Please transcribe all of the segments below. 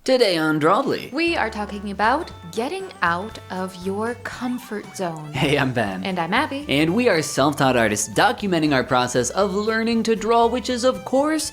Today on Drawbli. We are talking about getting out of your comfort zone. Hey, I'm Ben. And I'm Abby. And we are self-taught artists documenting our process of learning to draw, which is, of course,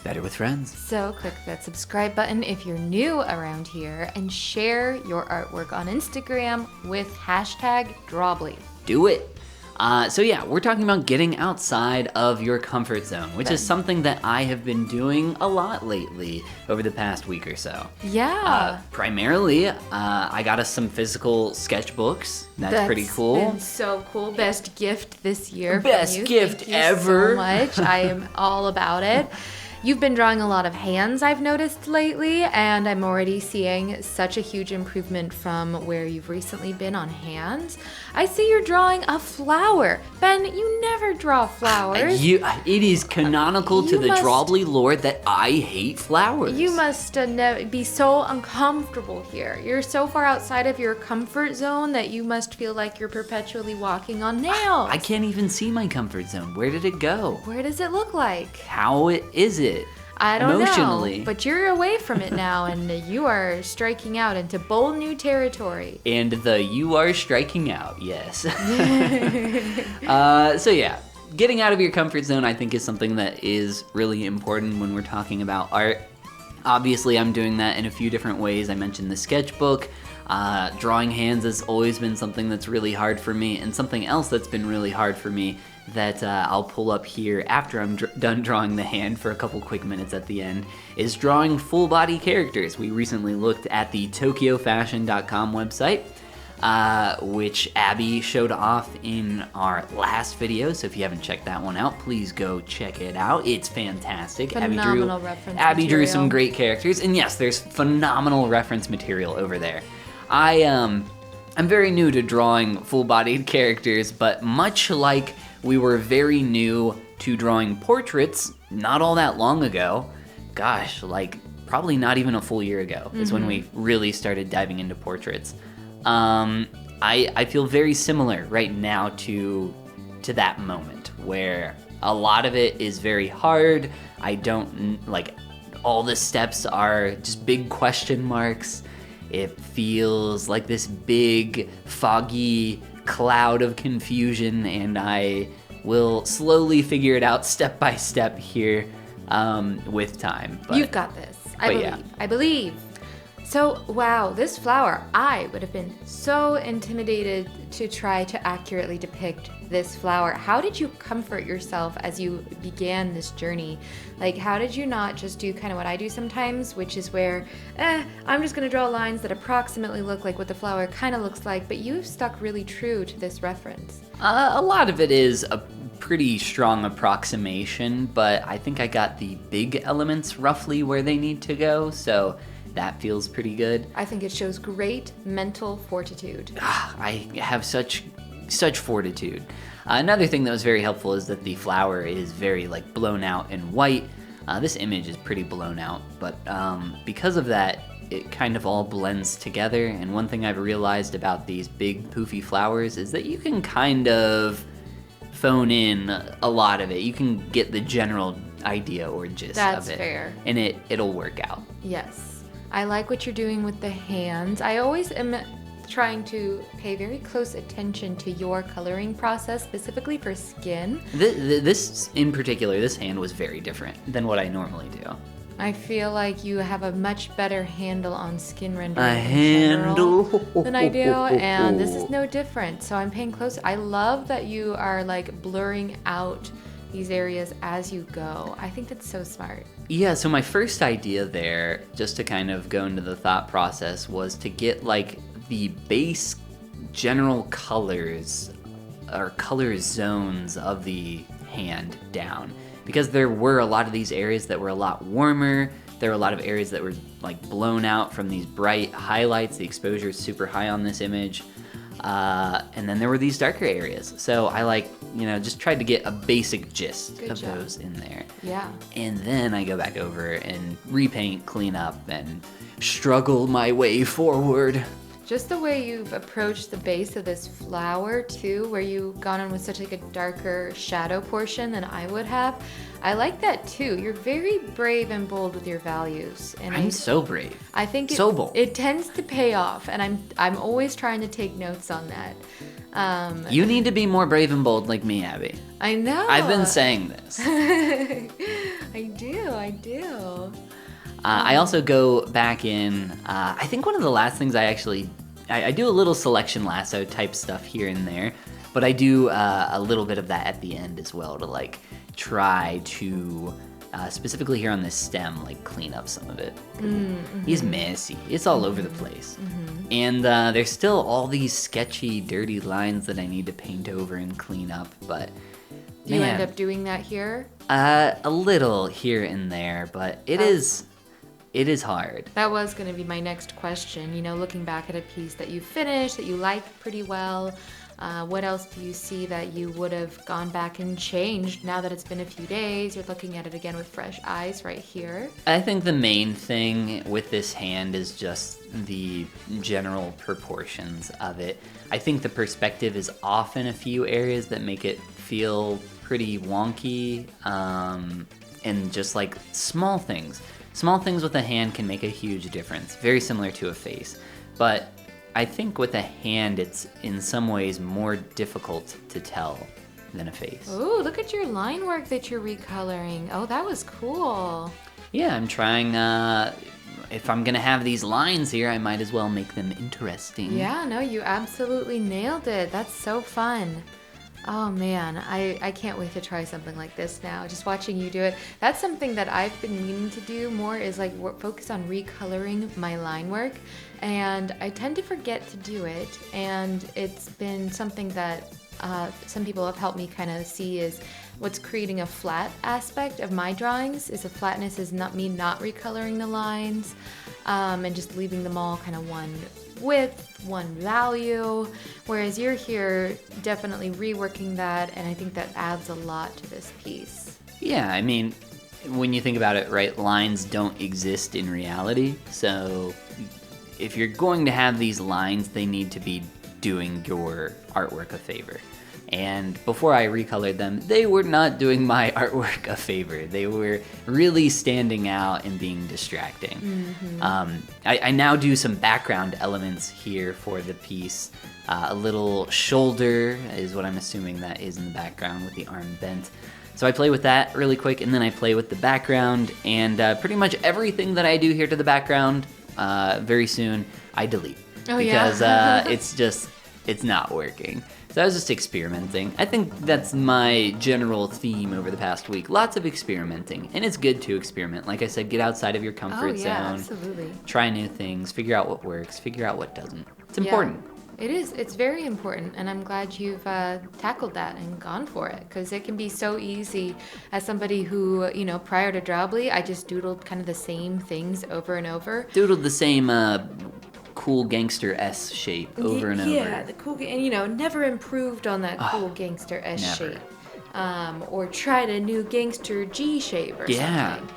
better with friends. So click that subscribe button if you're new around here and share your artwork on Instagram with #Drawbli. Do it. We're talking about getting outside of your comfort zone, which is something that I have been doing a lot lately over the past week or so. Yeah. Primarily, I got us some physical sketchbooks. That's pretty cool. Been so cool. Best gift this year. Best from you. gift Thank you ever. So much. I am all about it. You've been drawing a lot of hands, I've noticed lately, and I'm already seeing such a huge improvement from where you've recently been on hands. I see you're drawing a flower. Ben, you never draw flowers. It is canonical to the Drawbli lore that I hate flowers. You must be so uncomfortable here. You're so far outside of your comfort zone that you must feel like you're perpetually walking on nails. I can't even see my comfort zone. Where did it go? Where does it look like? How is it? I don't Emotionally. know, but you're away from it now, and you are striking out into bold new territory. And you are striking out, yes. Getting out of your comfort zone I think is something that is really important when we're talking about art. Obviously, I'm doing that in a few different ways. I mentioned the sketchbook. Drawing hands has always been something that's really hard for me, and something else that's been really hard for me that I'll pull up here after I'm done drawing the hand for a couple quick minutes at the end is drawing full body characters. We recently looked at the TokyoFashion.com website, which Abby showed off in our last video, so if you haven't checked that one out, please go check it out. It's fantastic. Phenomenal reference Abby drew material. some great characters, and yes, there's phenomenal reference material over there. I'm very new to drawing full-bodied characters, but much like we were very new to drawing portraits not all that long ago, gosh, like probably not even a full year ago is when we really started diving into portraits. I feel very similar right now to that moment where a lot of it is very hard. I don't, like, all the steps are just big question marks. It feels like this big, foggy cloud of confusion, and I will slowly figure it out step by step here with time. But, you've got this. I believe. So, wow, this flower, I would have been so intimidated to try to accurately depict this flower. How did you comfort yourself as you began this journey? Like, how did you not just do kind of what I do sometimes, which is where, I'm just gonna draw lines that approximately look like what the flower kind of looks like, but you've stuck really true to this reference. A lot of it is a pretty strong approximation, but I think I got the big elements roughly where they need to go, so that feels pretty good. I think it shows great mental fortitude. I have such fortitude. Another thing that was very helpful is that the flower is very blown out and white. This image is pretty blown out, but because of that, it kind of all blends together. And one thing I've realized about these big poofy flowers is that you can kind of phone in a lot of it. You can get the general idea or gist of it. That's fair. And it'll work out. Yes. I like what you're doing with the hands. I always am trying to pay very close attention to your coloring process, specifically for skin. This in particular, this hand was very different than what I normally do. I feel like you have a much better handle on skin rendering in general than I do, and this is no different. So I'm paying close. I love that you are blurring out these areas as you go. I think that's so smart. Yeah, so my first idea there, just to kind of go into the thought process, was to get the base general colors or color zones of the hand down. Because there were a lot of these areas that were a lot warmer. There were a lot of areas that were blown out from these bright highlights. The exposure is super high on this image. And then there were these darker areas. So I just tried to get a basic gist of those in there. Yeah. And then I go back over and repaint, clean up, and struggle my way forward. Just the way you've approached the base of this flower too, where you've gone in with such like a darker shadow portion than I would have. I like that too. You're very brave and bold with your values, and I'm so brave. I think So bold. it tends to pay off, and I'm always trying to take notes on that. You need to be more brave and bold like me, Abby. I know. I've been saying this. I do. I also go back in. I think one of the last things I do a little selection lasso type stuff here and there, but I do a little bit of that at the end as well to like try to specifically here on this stem like clean up some of it. He's messy. It's all over the place. And there's still all these sketchy, dirty lines that I need to paint over and clean up, but Do you end up doing that here? A little here and there, but it is hard. That was going to be my next question. You know, looking back at a piece that you finished, that you like pretty well, what else do you see that you would have gone back and changed now that it's been a few days? You're looking at it again with fresh eyes right here. I think the main thing with this hand is just the general proportions of it. I think the perspective is off in a few areas that make it feel pretty wonky, and just like small things. Small things with a hand can make a huge difference, very similar to a face. But I think with a hand, it's in some ways more difficult to tell than a face. Ooh, look at your line work that you're recoloring. Oh, that was cool. Yeah, I'm trying, if I'm gonna have these lines here, I might as well make them interesting. Yeah, no, you absolutely nailed it. That's so fun. Oh man, I can't wait to try something like this now. Just watching you do it. That's something that I've been meaning to do more is like focus on recoloring my line work. And I tend to forget to do it. And it's been something that some people have helped me kind of see is what's creating a flat aspect of my drawings is the flatness is not me not recoloring the lines and just leaving them all kind of one width, one value, whereas you're here definitely reworking that, and I think that adds a lot to this piece. Yeah, I mean, when you think about it, right, lines don't exist in reality, so if you're going to have these lines, they need to be doing your artwork a favor. And before I recolored them, they were not doing my artwork a favor. They were really standing out and being distracting. Mm-hmm. I now do some background elements here for the piece. A little shoulder is what I'm assuming that is in the background with the arm bent. So I play with that really quick, and then I play with the background, and pretty much everything that I do here to the background, very soon, I delete. Oh, because yeah. it's not working. So I was just experimenting. I think that's my general theme over the past week. Lots of experimenting. And it's good to experiment. Like I said, get outside of your comfort zone. Absolutely. Try new things. Figure out what works. Figure out what doesn't. It's important. It is. It's very important. And I'm glad you've tackled that and gone for it. Because it can be so easy as somebody who, you know, prior to Drawbli, I just doodled kind of the same things over and over. Doodled the same cool gangster S shape over and over. Yeah, the cool, and you know, never improved on that cool gangster S never. shape. Or tried a new gangster G shape or something.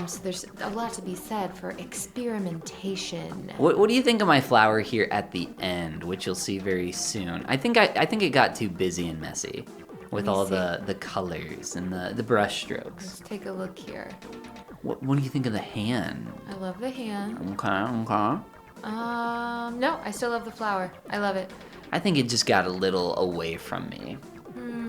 So there's a lot to be said for experimentation. What do you think of my flower here at the end, which you'll see very soon? I think it got too busy and messy with all the colors and the brush strokes. Let's take a look here. What do you think of the hand? I love the hand. Okay. No, I still love the flower. I love it. I think it just got a little away from me.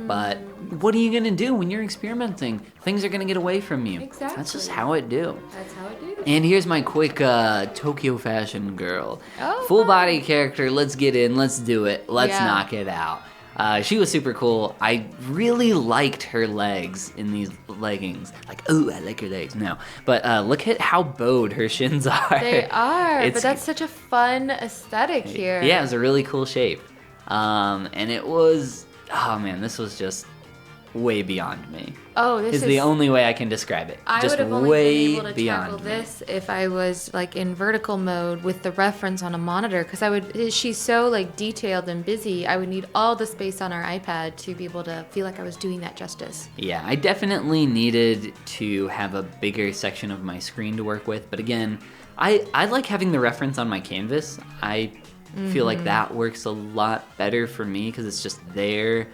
But what are you going to do when you're experimenting? Things are going to get away from you. Exactly. That's just how it do. That's how it is. And here's my quick Tokyo fashion girl. Oh, Full body character. Let's get in. Let's do it. Let's Yeah. knock it out. She was super cool. I really liked her legs in these leggings. Like, oh, I like her legs. No. But look at how bowed her shins are. They are, It's- but that's such a fun aesthetic here. Yeah, it was a really cool shape. And it was, oh man, this was just way beyond me. Oh, this is the only way I can describe it. I just would have only way been able to beyond tackle me. this if I was like in vertical mode with the reference on a monitor, because she's so like detailed and busy. I would need all the space on our iPad to be able to feel like I was doing that justice. Yeah, I definitely needed to have a bigger section of my screen to work with, but again, I like having the reference on my canvas. I feel like that works a lot better for me because it's just there.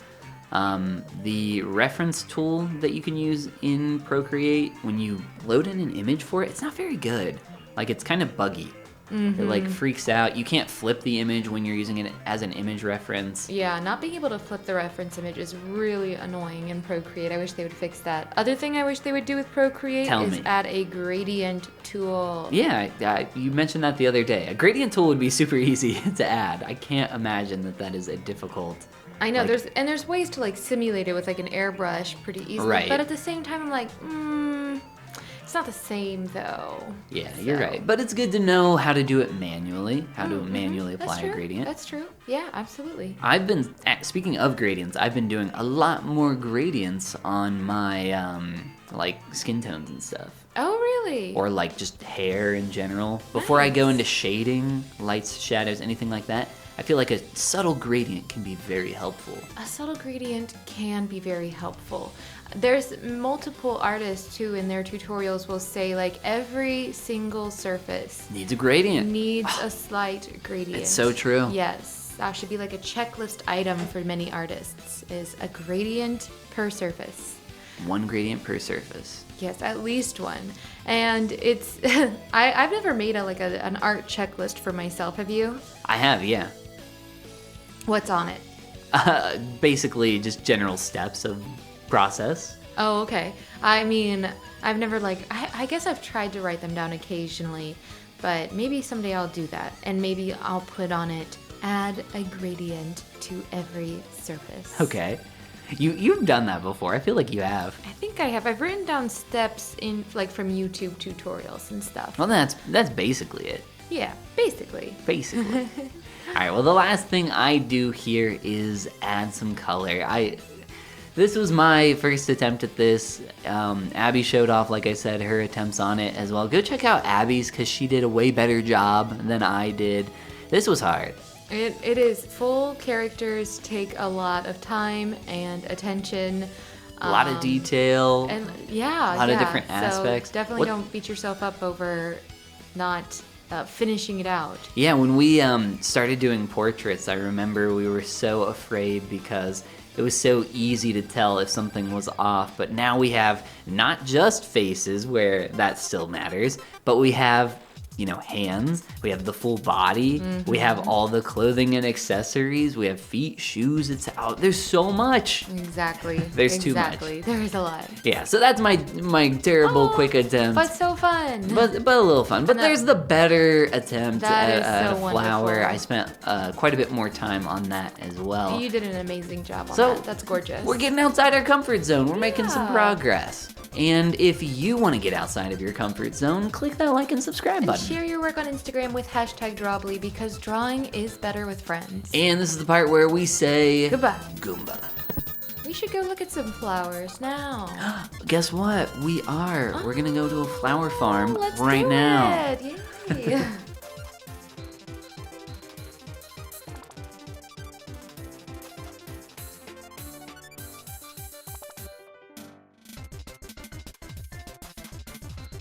The reference tool that you can use in Procreate, when you load in an image for it, it's not very good. Like, it's kind of buggy. It like freaks out. You can't flip the image when you're using it as an image reference. Yeah, not being able to flip the reference image is really annoying in Procreate. I wish they would fix that. Other thing I wish they would do with Procreate is add a gradient tool. Yeah, you mentioned that the other day. A gradient tool would be super easy to add. I can't imagine that is a difficult... I know, there's ways to like simulate it with like an airbrush pretty easily. Right. But at the same time, I'm like, it's not the same though. Yeah, you're right. But it's good to know how to do it manually, how to manually apply a gradient. That's true. Yeah, absolutely. Speaking of gradients, I've been doing a lot more gradients on my like skin tones and stuff. Oh, really? Or like just hair in general. Before I go into shading, lights, shadows, anything like that, I feel like a subtle gradient can be very helpful. A subtle gradient can be very helpful. There's multiple artists who in their tutorials will say like every single surface needs a gradient. Needs a slight gradient. It's so true. Yes. That should be like a checklist item for many artists is a gradient per surface. One gradient per surface. Yes, at least one. And it's I've never made an art checklist for myself. Have you? I have, yeah. What's on it? Basically just general steps of process. Oh, okay. I mean, I've never I guess I've tried to write them down occasionally, but maybe someday I'll do that. And maybe I'll put on it, add a gradient to every surface. Okay. You've done that before. I feel like you have. I think I have. I've written down steps in from YouTube tutorials and stuff. Well, that's basically it. Yeah, basically. Basically. All right, well, the last thing I do here is add some color. This was my first attempt at this. Abby showed off, like I said, her attempts on it as well. Go check out Abby's because she did a way better job than I did. This was hard. It is. Full characters take a lot of time and attention. A lot of detail. And a lot of different aspects. So definitely don't beat yourself up over not finishing it out. Yeah, when we started doing portraits, I remember we were so afraid because it was so easy to tell if something was off. But now we have not just faces where that still matters, but we have hands, we have the full body, we have all the clothing and accessories, we have feet, shoes, there's so much. Exactly. There's too much. There's a lot. Yeah, so that's my terrible quick attempt. But so fun. But a little fun. But there's the better attempt at a flower. Wonderful. I spent quite a bit more time on that as well. You did an amazing job on that. That's gorgeous. We're getting outside our comfort zone. We're making some progress. And if you want to get outside of your comfort zone, click that like and subscribe button. Share your work on Instagram with #Drawbli because drawing is better with friends. And this is the part where we say goodbye. Goomba. We should go look at some flowers now. Guess what? We are. We're going to go to a flower farm let's right do now. It. Yay.